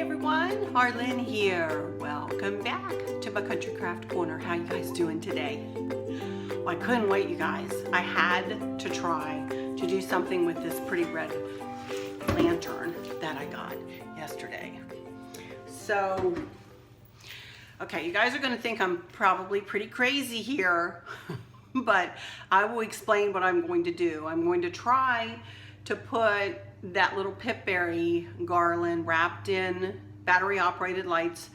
everyone, Harlan here. Welcome back to my Country Craft Corner. How you guys doing today? Well, I couldn't wait, you guys. I had to try to do something with this pretty red lantern that I got yesterday. So, okay, you guys are gonna think I'm probably pretty crazy here, but I will explain what I'm going to do. I'm going to try to put that little pipberry garland wrapped in battery operated lights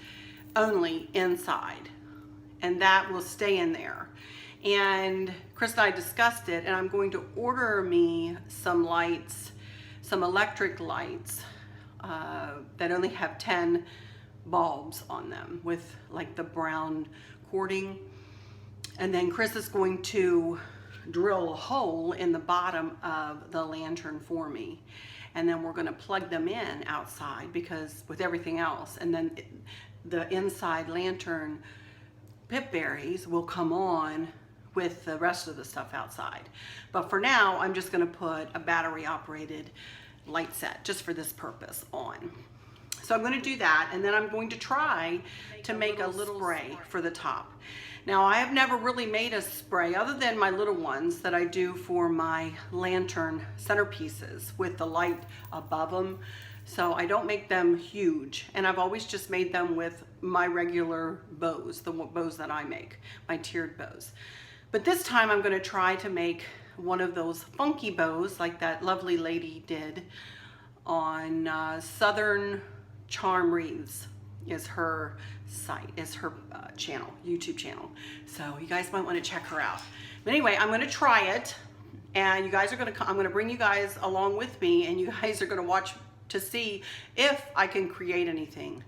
only inside, and that will stay in there. And Chris and I discussed it, and I'm going to order me some lights, some electric lights that only have 10 bulbs on them with like the brown cording. And then Chris is going to drill a hole in the bottom of the lantern for me, and then we're going to plug them in outside because with everything else, and then the inside lantern pipberries will come on with the rest of the stuff outside. But for now, I'm just going to put a battery operated light set just for this purpose on. So I'm going to do that, and then I'm going to try to make a little spray for the top. Now, I have never really made a spray other than my little ones that I do for my lantern centerpieces with the light above them. So I don't make them huge, and I've always just made them with my regular bows, the bows that I make, my tiered bows. But this time I'm going to try to make one of those funky bows like that lovely lady did on Southern Charm Wreaths is her site, is her channel, YouTube channel. So you guys might want to check her out. But anyway, I'm going to try it, and you guys are going to, I'm going to bring you guys along with me, and you guys are going to watch to see if I can create anything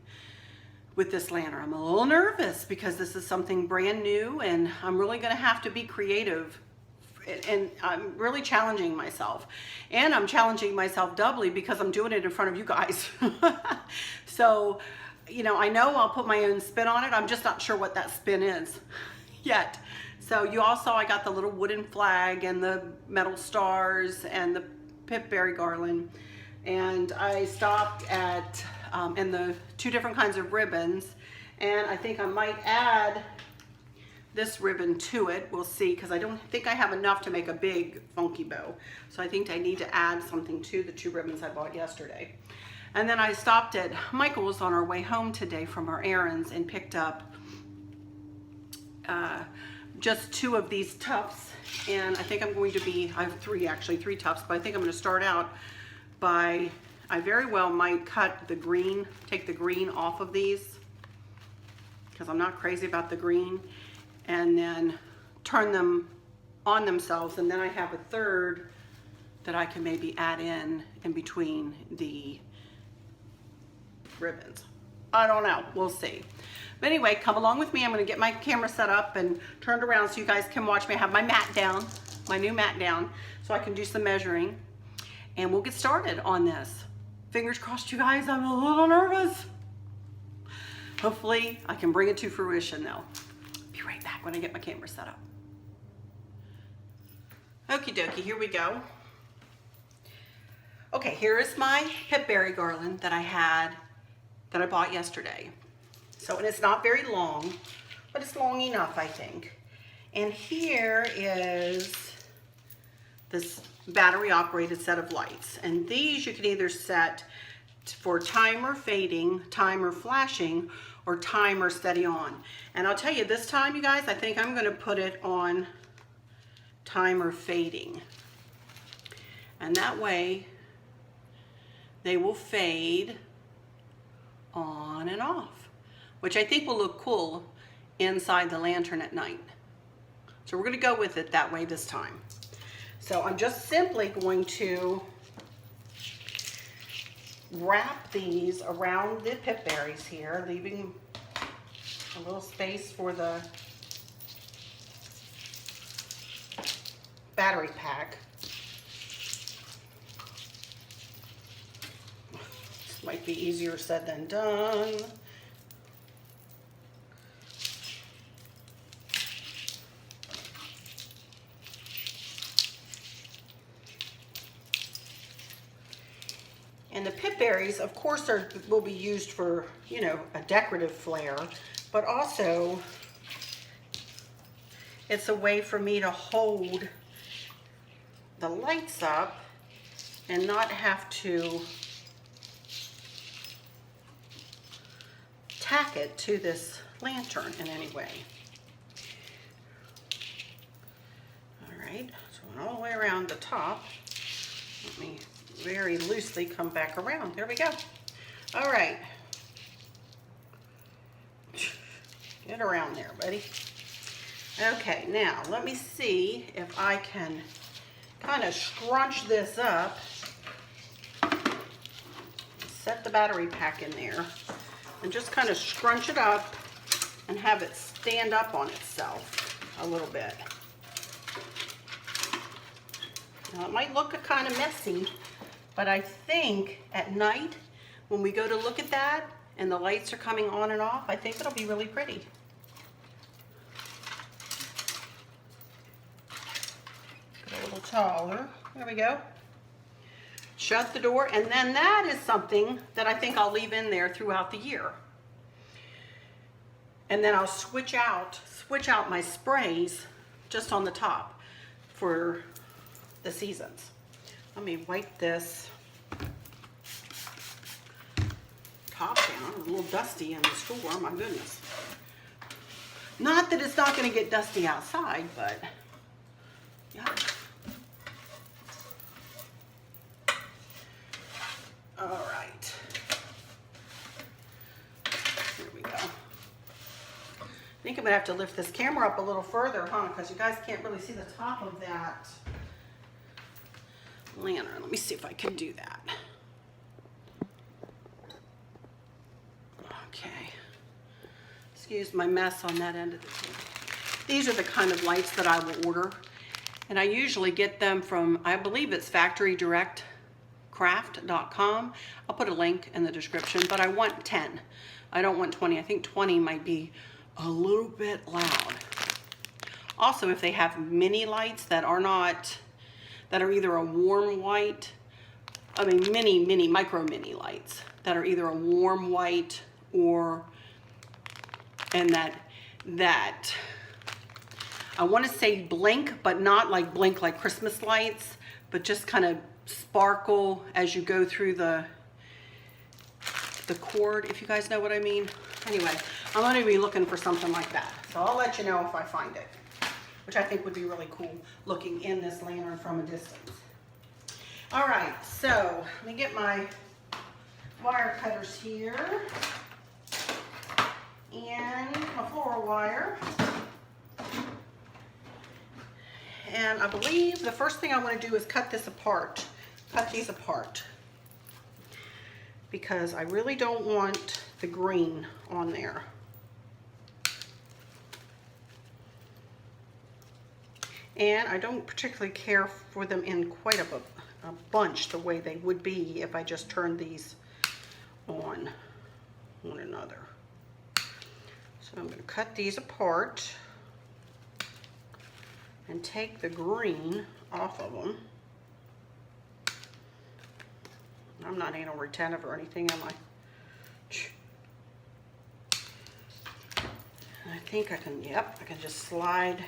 with this lantern. I'm a little nervous because this is something brand new, and I'm really going to have to be creative, and I'm really challenging myself, and I'm challenging myself doubly because I'm doing it in front of you guys. So, you know I'll put my own spin on it. I'm just not sure what that spin is yet. So you all saw I got the little wooden flag and the metal stars and the pipberry garland, and I stopped at and the 2 different kinds of ribbons, and I think I might add this ribbon to it. We'll see, because I don't think I have enough to make a big funky bow, so I think I need to add something to the 2 ribbons I bought yesterday. And then I stopped at Michael's on our way home today from our errands and picked up just 2 of these tufts, and I think I'm going to be, I have 3 actually, 3 tufts, but I think I'm going to start out by, I very well might cut the green, take the green off of these because I'm not crazy about the green, and then turn them on themselves, and then I have a third that I can maybe add in between the ribbons. I don't know, we'll see. But anyway, come along with me. I'm going to get my camera set up and turned around so you guys can watch me. I have my mat down, my new mat down, so I can do some measuring, and we'll get started on this. Fingers crossed, you guys. I'm a little nervous. Hopefully I can bring it to fruition though. Be right back when I get my camera set up. Okie dokie, here we go. Okay, here is my pipberry garland that I bought yesterday. So, and it's not very long, but it's long enough, I think. And here is this battery operated set of lights. And these you can either set for timer fading, timer flashing, or timer steady on. And I'll tell you, this time, you guys, I think I'm gonna put it on timer fading. And that way, they will fade on and off, which I think will look cool inside the lantern at night. So we're going to go with it that way this time. So I'm just simply going to wrap these around the pipberries here, leaving a little space for the battery pack. Might be easier said than done. And the pipberry berries, of course, will be used for, you know, a decorative flare, but also it's a way for me to hold the lights up and not have to tack it to this lantern in any way. All right, so I went all the way around the top. Let me very loosely come back around. There we go. All right. Get around there, buddy. Okay, now let me see if I can kind of scrunch this up. Set the battery pack in there and just kind of scrunch it up and have it stand up on itself a little bit. Now it might look kind of messy, but I think at night when we go to look at that and the lights are coming on and off, I think it'll be really pretty. Get a little taller. There we go. Shut the door, and then that is something that I think I'll leave in there throughout the year. And then I'll switch out my sprays just on the top for the seasons. Let me wipe this top down. It's a little dusty in the store, my goodness. Not that it's not going to get dusty outside, but yeah. All right. Here we go. I think I'm gonna have to lift this camera up a little further, huh? Because you guys can't really see the top of that lantern. Let me see if I can do that. Okay. Excuse my mess on that end of the table. These are the kind of lights that I will order. And I usually get them from, I believe it's factorydirectcraft.com. I'll put a link in the description, but I want 10. I don't want 20. I think 20 might be a little bit loud. Also, if they have mini lights that are either a warm white, micro mini lights that are either a warm white and that I want to say blink, but not like blink like Christmas lights, but just kind of sparkle as you go through the cord, if you guys know what I mean. Anyway, I'm going to be looking for something like that. So I'll let you know if I find it, which I think would be really cool looking in this lantern from a distance. All right, so let me get my wire cutters here and my floral wire. And I believe the first thing I want to do is cut these apart, because I really don't want the green on there. And I don't particularly care for them in quite a bunch the way they would be if I just turned these on one another. So I'm going to cut these apart and take the green off of them. I'm not anal retentive or anything, am I? I think I can, yep, I can just slide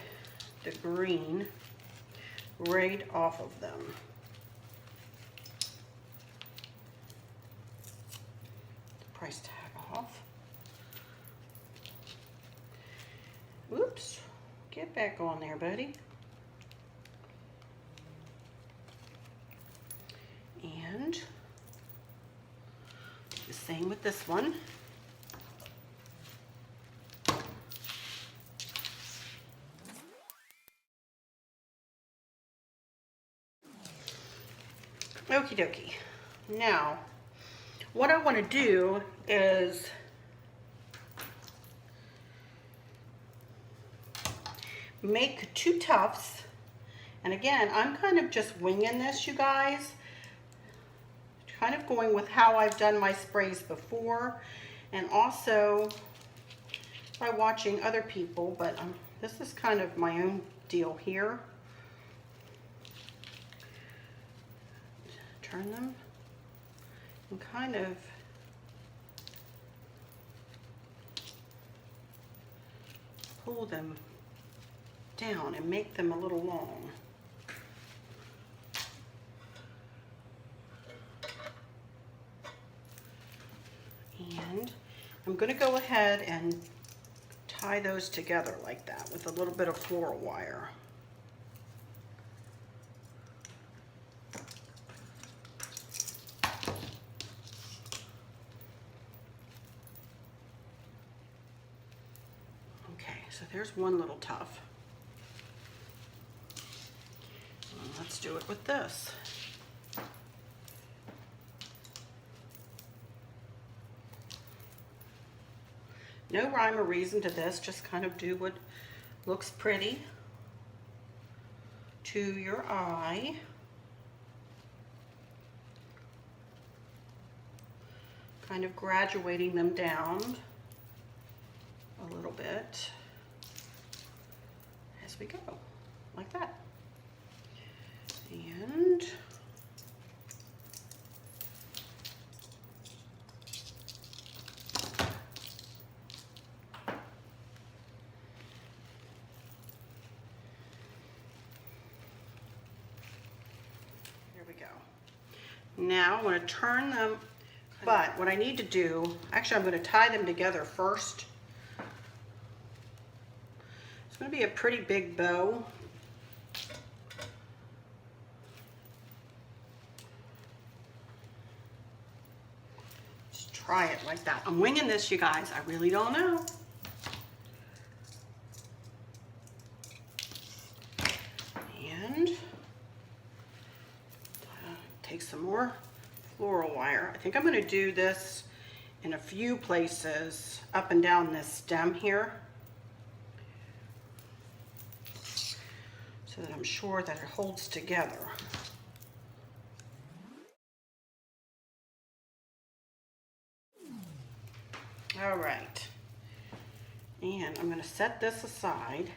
the green right off of them. The price tag off. Oops, get back on there, buddy. And the same with this one. Okie dokie. Now, what I want to do is make 2 tufts. And again, I'm kind of just winging this, you guys. Kind of going with how I've done my sprays before, and also by watching other people, but this is kind of my own deal here. Turn them and kind of pull them down and make them a little long. And I'm going to go ahead and tie those together like that with a little bit of floral wire. Okay, so there's one little tuft. Let's do it with this. No rhyme or reason to this, just kind of do what looks pretty to your eye. Kind of graduating them down a little bit as we go, like that. And here we go. Now I'm going to turn them, but what I need to do, actually I'm going to tie them together first. It's going to be a pretty big bow. Just try it like that. I'm winging this, you guys. I really don't know. And take some more floral wire. I think I'm going to do this in a few places up and down this stem here, so that I'm sure that it holds together. All right, and I'm going to set this aside.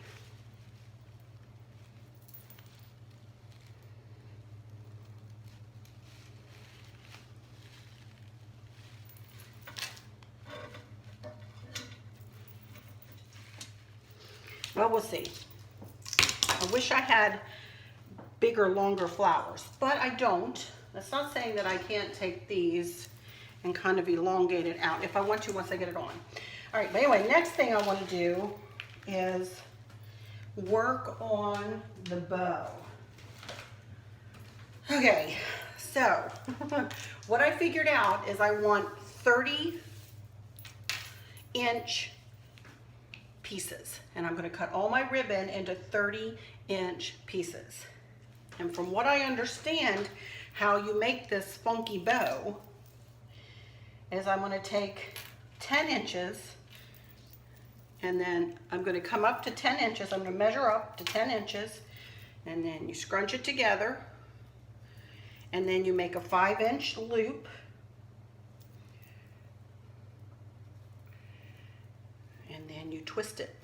Well, we'll see. I wish I had bigger, longer flowers, but I don't. That's not saying that I can't take these and kind of elongate it out if I want to once I get it on. All right, but anyway, next thing I want to do is work on the bow. Okay, so what I figured out is I want 30-inch pieces, and I'm going to cut all my ribbon into 30-inch pieces. And from what I understand, how you make this funky bow is I'm going to take 10 inches, and then I'm going to come up to 10 inches. I'm going to measure up to 10 inches, and then you scrunch it together, and then you make a 5-inch loop. And then you twist it.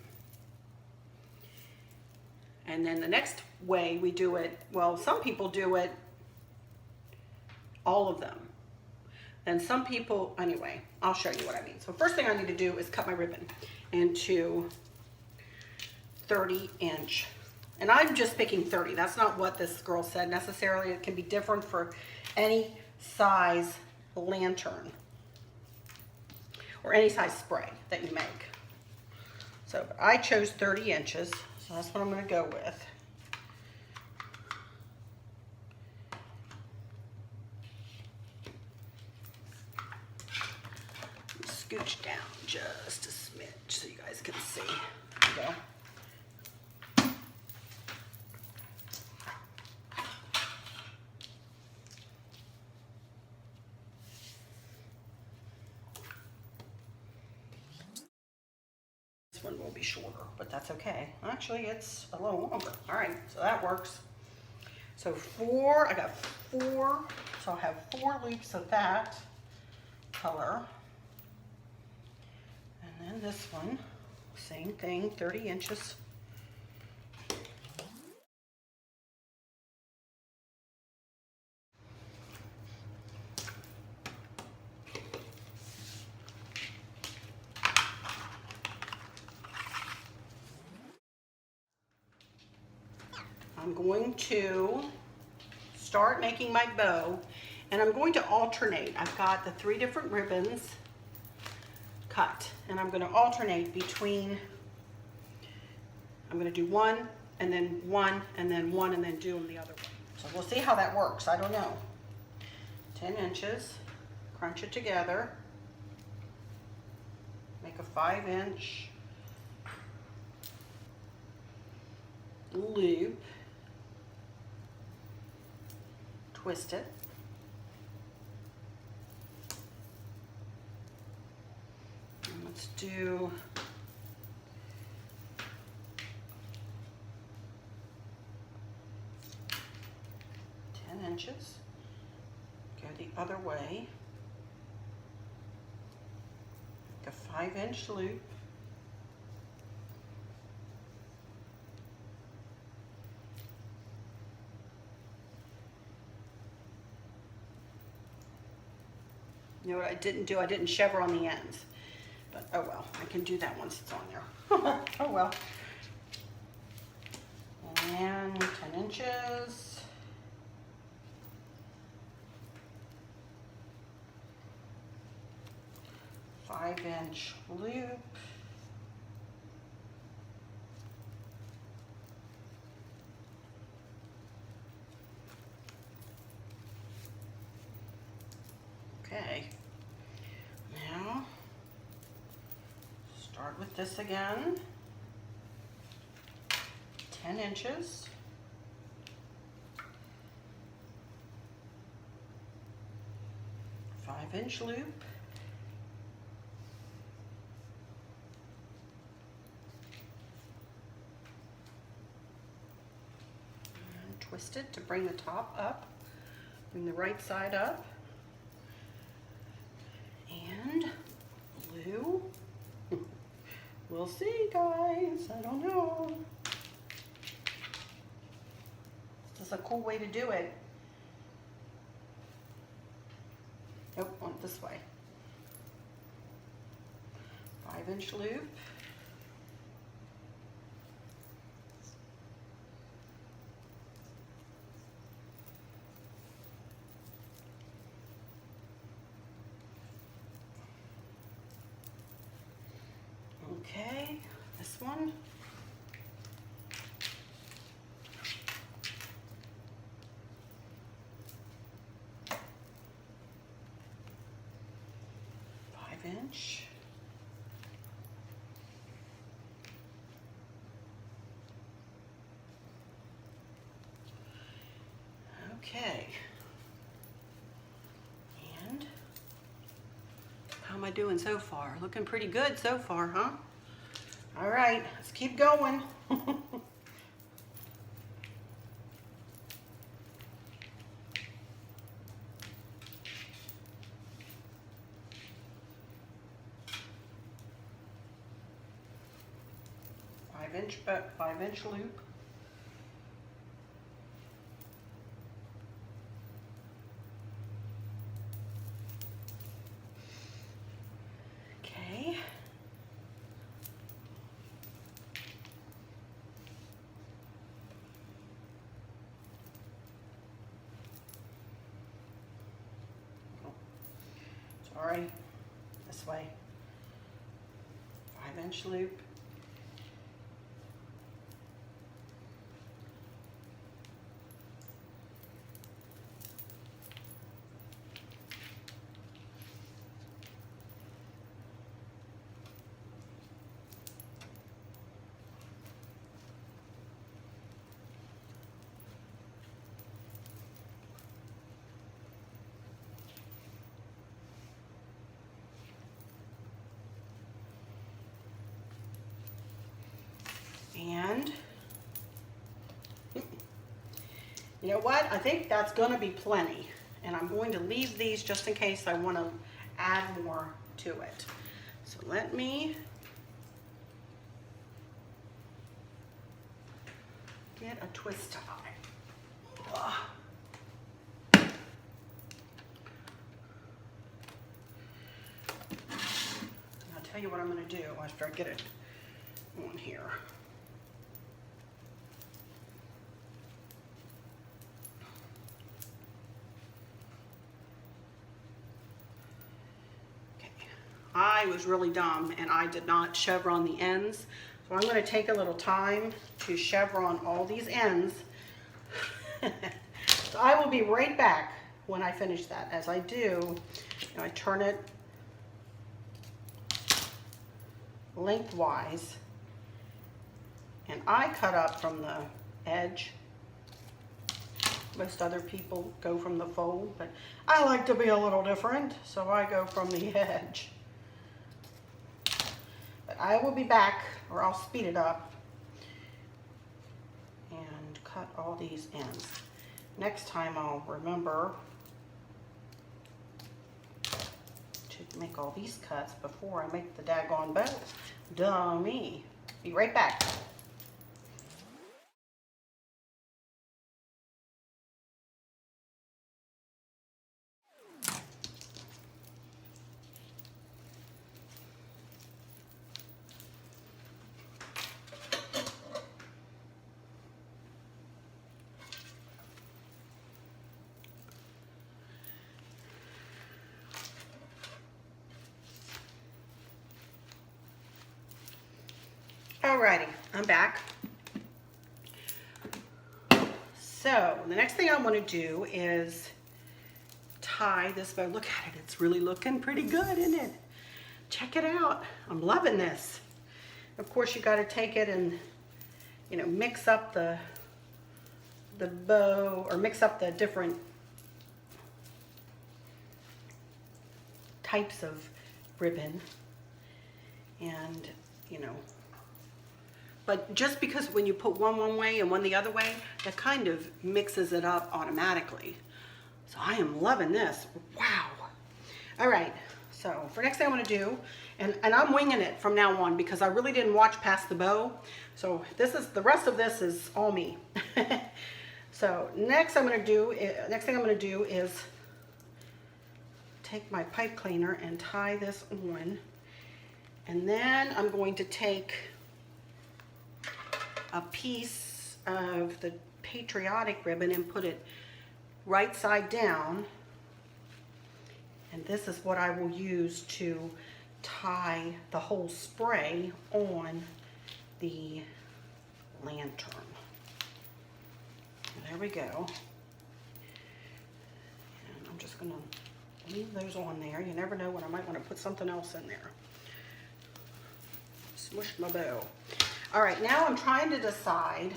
And then the next way we do it, well, some people do it, all of them. And some people, anyway, I'll show you what I mean. So first thing I need to do is cut my ribbon into 30-inch. And I'm just picking 30. That's not what this girl said necessarily. It can be different for any size lantern or any size spray that you make. So I chose 30 inches, so that's what I'm going to go with. Scooch down just a smidge so you guys can see. There we go. This one will be shorter, but that's okay. Actually, it's a little longer. All right, so that works. So I got 4, so I'll have 4 loops of that color. And then this one, same thing, 30 inches. I'm going to start making my bow, and I'm going to alternate. I've got the 3 different ribbons cut, and I'm going to alternate between, I'm going to do one, and then one, and then one, and then do them the other way. So we'll see how that works. I don't know. 10 inches, crunch it together, make a 5-inch loop, twist it, and let's do inches, go the other way, make a 5-inch loop, you know what I didn't do? I didn't chevron the ends, but oh well, I can do that once it's on there. Oh well. And 10 inches. 5-inch loop, okay, now start with this again, 10 inches, 5-inch loop, twist it to bring the top up, bring the right side up, and blue. We'll see, guys. I don't know. This is a cool way to do it. Nope, want it this way. 5-inch loop. Okay, this one. Inch. Okay. And how am I doing so far? Looking pretty good so far, huh? All right, let's keep going. Five-inch loop. Okay. Oh, sorry. This way. 5-inch loop. And you know what? I think that's going to be plenty. And I'm going to leave these just in case I want to add more to it. So let me get a twist tie. I'll tell you what I'm going to do after I get it on here. I was really dumb and I did not chevron the ends. So I'm going to take a little time to chevron all these ends. So I will be right back when I finish that. As I do, I turn it lengthwise and I cut up from the edge. Most other people go from the fold, but I like to be a little different, so I go from the edge. But I will be back, or I'll speed it up and cut all these ends. Next time I'll remember to make all these cuts before I make the daggone bow. Dummy. Be right back. Alrighty, I'm back. So the next thing I want to do is tie this bow. Look at it, it's really looking pretty good, isn't it? Check it out. I'm loving this. Of course, you got to take it and, you know, mix up the bow, or mix up the different types of ribbon, and you know. But just because when you put one way and one the other way, that kind of mixes it up automatically. So I am loving this. Wow. All right, so for next thing I'm gonna do, and I'm winging it from now on because I really didn't watch past the bow. So the rest of this is all me. So next thing I'm gonna do is take my pipe cleaner and tie this on. And then I'm going to take a piece of the Patriotic ribbon and put it right side down, and this is what I will use to tie the whole spray on the lantern. There we go. And I'm just gonna leave those on there. You never know when I might want to put something else in there. Smush my bow. All right, now I'm trying to decide.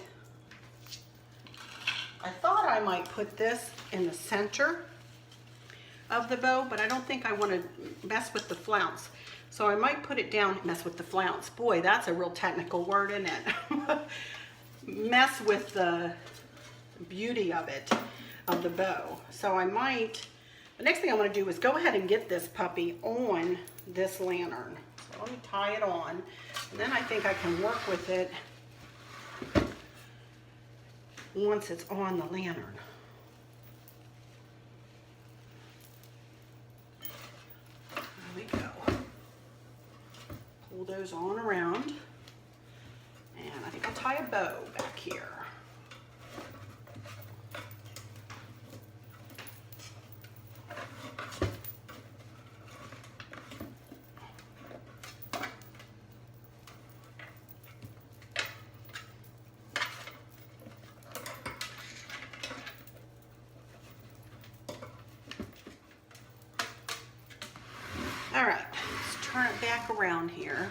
I thought I might put this in the center of the bow, but I don't think I want to mess with the flounce. So I might put it down, mess with the flounce. Boy, that's a real technical word, isn't it? Mess with the beauty of it, of the bow. So I might, the next thing I want to do is go ahead and get this puppy on this lantern. So let me tie it on. And then I think I can work with it once it's on the lantern. There we go. Pull those on around. And I think I'll tie a bow back here. All right, let's turn it back around here.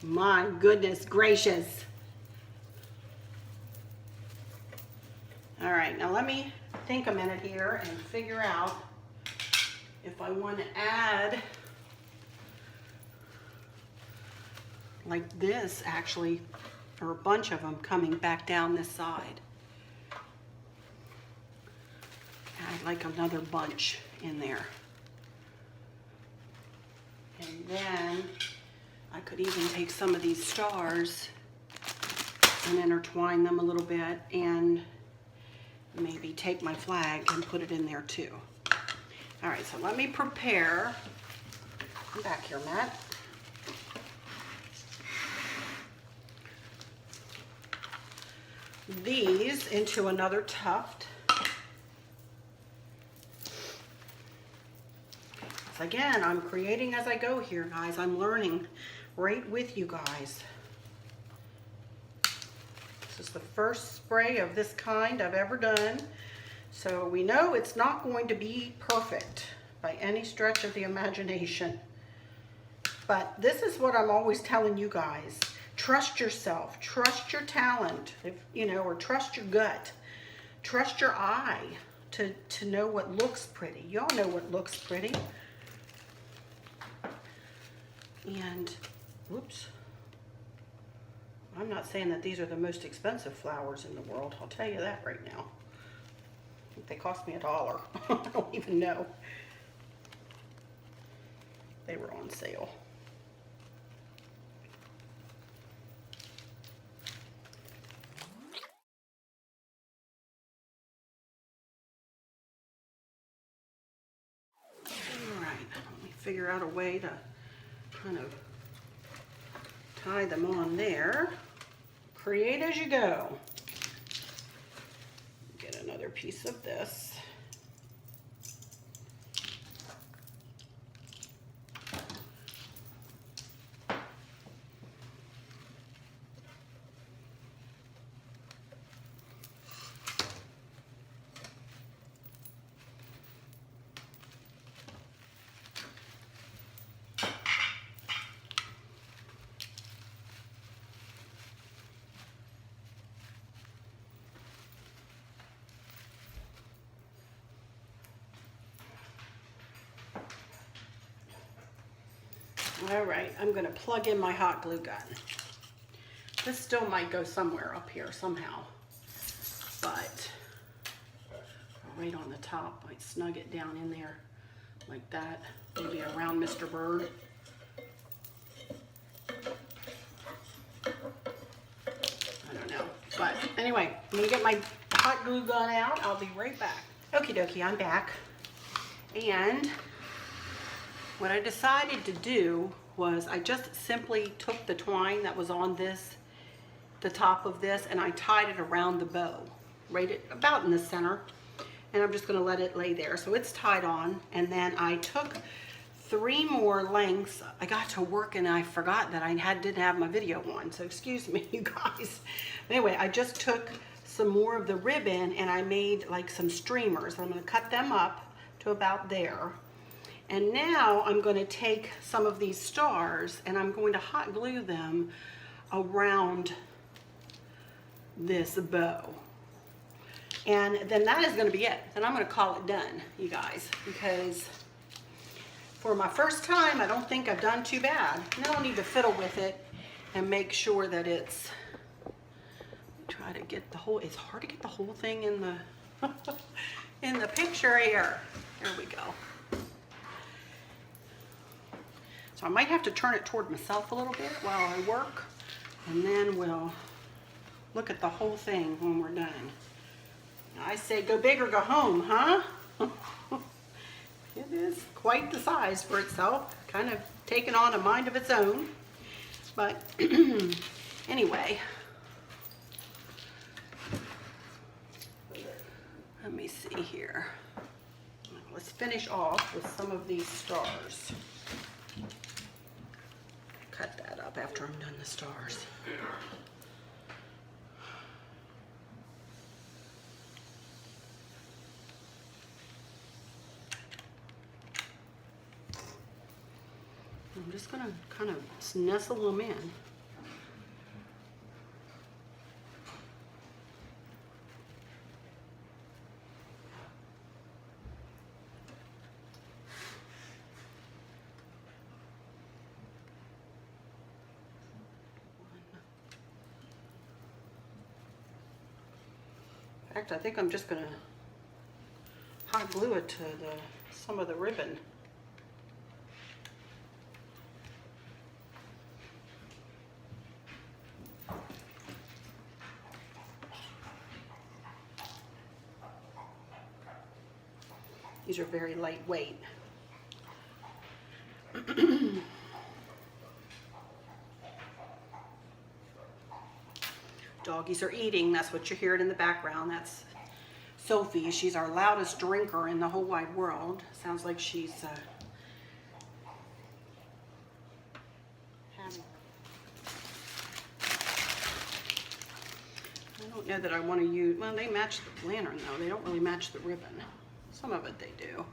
My goodness gracious. All right, now let me think a minute here and figure out if I want to add like this, actually, or a bunch of them coming back down this side. Add like another bunch in there. And then I could even take some of these stars and intertwine them a little bit, and maybe take my flag and put it in there too. All right, so let me prepare. Come back here, Matt. These into another tuft. So again, I'm creating as I go here, guys. I'm learning right with you guys. This is the first spray of this kind I've ever done. So we know it's not going to be perfect by any stretch of the imagination. But this is what I'm always telling you guys. Trust yourself, trust your talent, or trust your gut, trust your eye to know what looks pretty. Y'all know what looks pretty. And, whoops, I'm not saying that these are the most expensive flowers in the world. I'll tell you that right now. I think they cost me $1. I don't even know. They were on sale. Figure out a way to kind of tie them on there. Create as you go. Get another piece of this. All right, I'm going to plug in my hot glue gun. This still might go somewhere up here somehow, but right on the top, might snug it down in there like that, maybe around Mr. Bird. I don't know, but anyway, I'm going to get my hot glue gun out. I'll be right back. Okie dokie, I'm back. And what I decided to do was I just simply took the twine that was on the top of this, and I tied it around the bow, right about in the center. And I'm just gonna let it lay there. So it's tied on, and then I took 3 more lengths. I got to work and I forgot that I didn't have my video on, so excuse me, you guys. Anyway, I just took some more of the ribbon and I made like some streamers. I'm gonna cut them up to about there. And now I'm going to take some of these stars and I'm going to hot glue them around this bow. And then that is going to be it. Then I'm going to call it done, you guys, because for my first time, I don't think I've done too bad. Now I need to fiddle with it and make sure that it's, try to get the whole, it's hard to get the whole thing in the, in the picture here. There we go. So I might have to turn it toward myself a little bit while I work, and then we'll look at the whole thing when we're done. I say go big or go home, huh? It is quite the size for itself, kind of taken on a mind of its own. But anyway, let me see here. Let's finish off with some of these stars. Cut that up after I'm done the stars. I'm just going to kind of nestle them in. In fact, I think I'm just going to hot glue it to some of the ribbon. These are very lightweight. Doggies are eating. That's what you're hearing in the background. That's Sophie. She's our loudest drinker in the whole wide world. Sounds like she's having... I don't know that I want to use... Well, they match the lantern, though. They don't really match the ribbon. Some of it they do.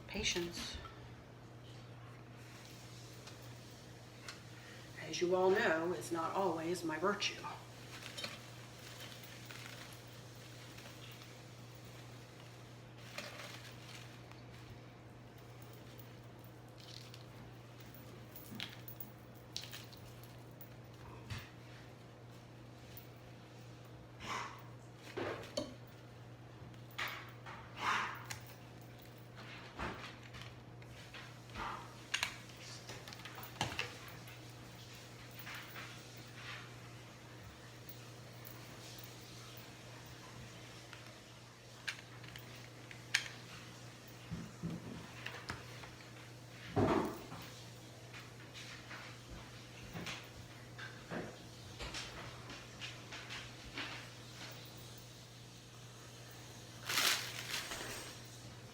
Patience. As you all know, is not always my virtue.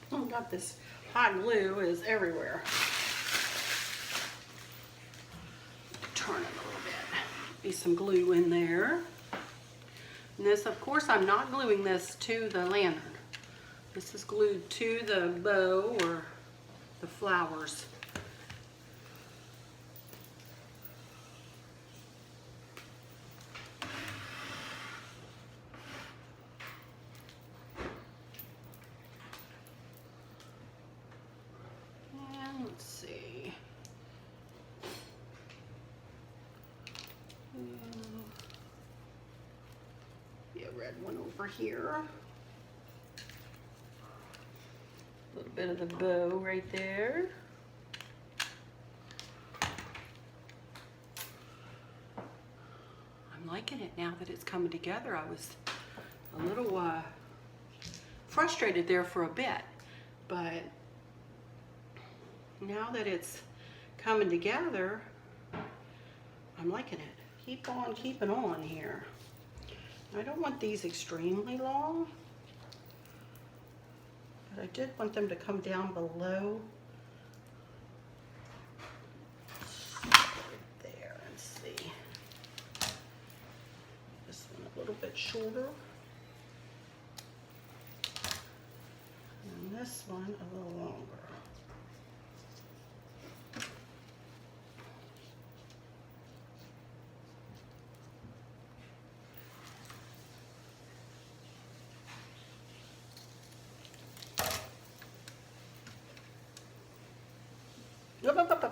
Oh, God, this hot glue is everywhere. Turn it a little bit. Be some glue in there. And this, of course, I'm not gluing this to the lantern. This is glued to the bow or the flowers. Red one over here. A little bit of the bow right there. I'm liking it now that it's coming together. I was a little frustrated there for a bit, but now that it's coming together, I'm liking it. Keep on keeping on here. I don't want these extremely long, but I did want them to come down below right there and see. This one a little bit shorter, and this one a little longer.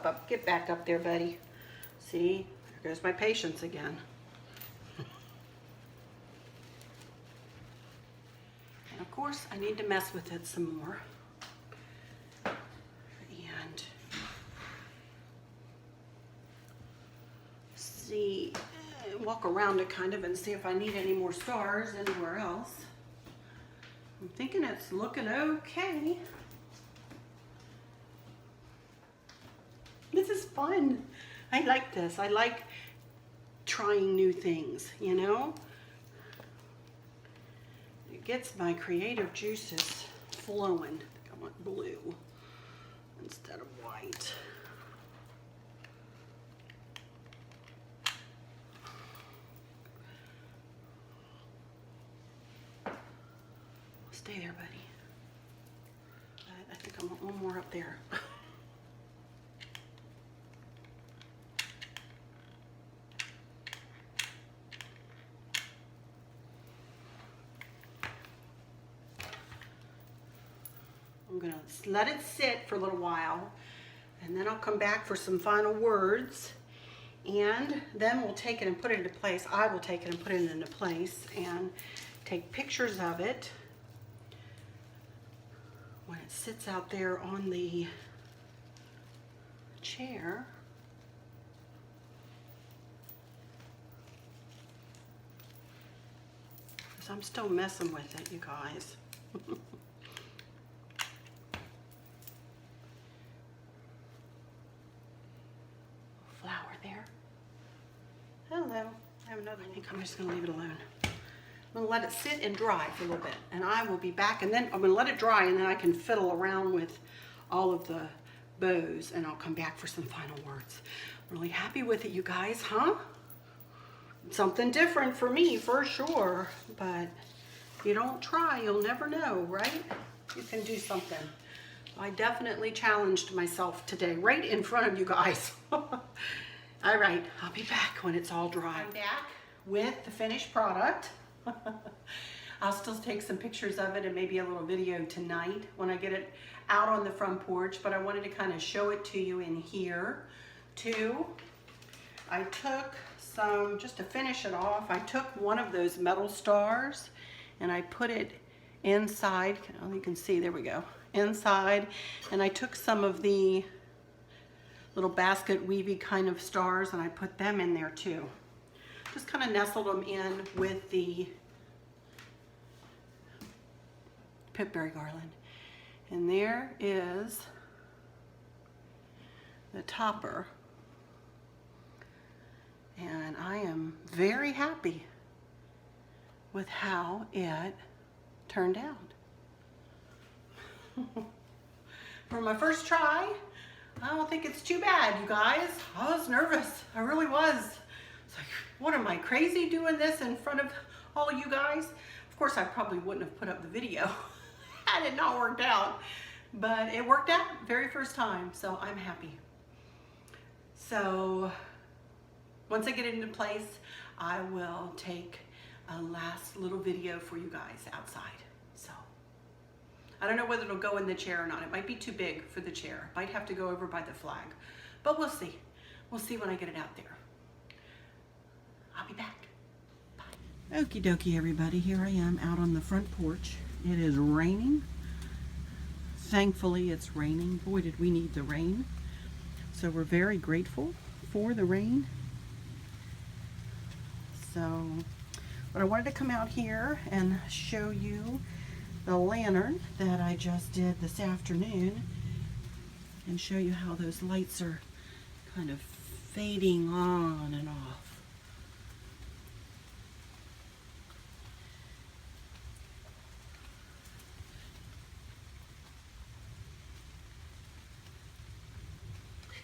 Up. Get back up there, buddy. See, there goes my patience again. And of course, I need to mess with it some more. And see, walk around it kind of and see if I need any more stars anywhere else. I'm thinking it's looking okay. This is fun. I like this. I like trying new things, you know? It gets my creative juices flowing. I think I want blue instead of white. Stay there, buddy. I think I want one more up there. I'm gonna let it sit for a little while, and then I'll come back for some final words, and then we'll take it and put it into place. I will take it and put it into place and take pictures of it when it sits out there on the chair. So I'm still messing with it, you guys. Flower there. Hello. I have another one. I think I'm just going to leave it alone. I'm going to let it sit and dry for a little bit, and I will be back, and then I'm going to let it dry, and then I can fiddle around with all of the bows, and I'll come back for some final words. Really happy with it, you guys, huh? Something different for me, for sure, but if you don't try, you'll never know, right? You can do something. I definitely challenged myself today, right in front of you guys. All right, I'll be back when it's all dry. I'm back with the finished product. I'll still take some pictures of it and maybe a little video tonight when I get it out on the front porch, but I wanted to kind of show it to you in here too. I took some, just to finish it off, I took one of those metal stars and I put it inside. Oh, you can see, there we go, inside. And I took some of the little basket weavy kind of stars and I put them in there too. Just kind of nestled them in with the pipberry garland. And there is the topper. And I am very happy with how it turned out. For my first try, I don't think it's too bad, you guys. I was nervous. I really was. It's like, what am I, crazy doing this in front of all of you guys? Of course, I probably wouldn't have put up the video had it not worked out. But it worked out very first time, so I'm happy. So once I get it into place, I will take a last little video for you guys outside. So I don't know whether it'll go in the chair or not. It might be too big for the chair. It might have to go over by the flag, but we'll see. We'll see when I get it out there. I'll be back. Bye. Okie dokie, everybody. Here I am out on the front porch. It is raining. Thankfully, it's raining. Boy, did we need the rain. So we're very grateful for the rain. So, but I wanted to come out here and show you the lantern that I just did this afternoon and show you how those lights are kind of fading on and off.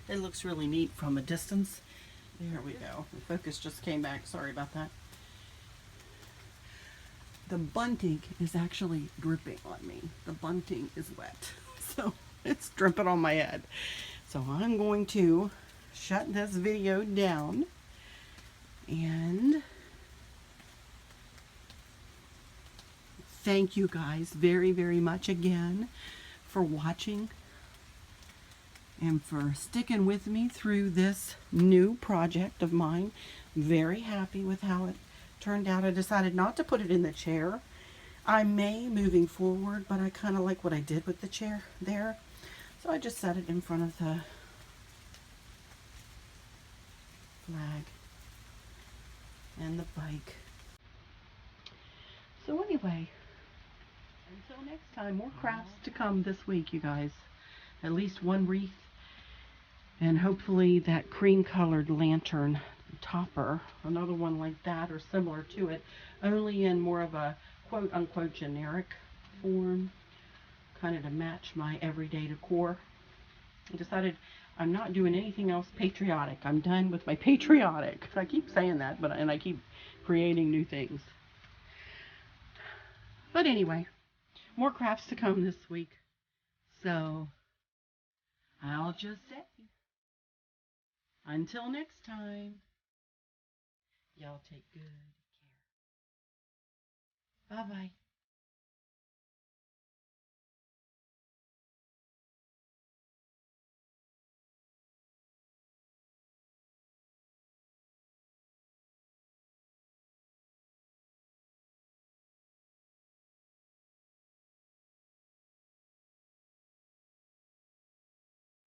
It looks really neat from a distance. There we go. The focus just came back. Sorry about that. The bunting is actually dripping on me. The bunting is wet. So it's dripping on my head. So I'm going to shut this video down and thank you guys very, very much again for watching and for sticking with me through this new project of mine. Very happy with how it turned out. I decided not to put it in the chair. I may moving forward, but I kind of like what I did with the chair there. So I just set it in front of the flag and the bike. So anyway, until next time, more crafts to come this week, you guys. At least one wreath. And hopefully that cream colored lantern topper, another one like that or similar to it, only in more of a quote unquote generic form, kind of to match my everyday decor. I decided I'm not doing anything else patriotic. I'm done with my patriotic. I keep saying that, and I keep creating new things. But anyway, more crafts to come this week. So I'll just say, until next time, y'all take good care. Bye-bye.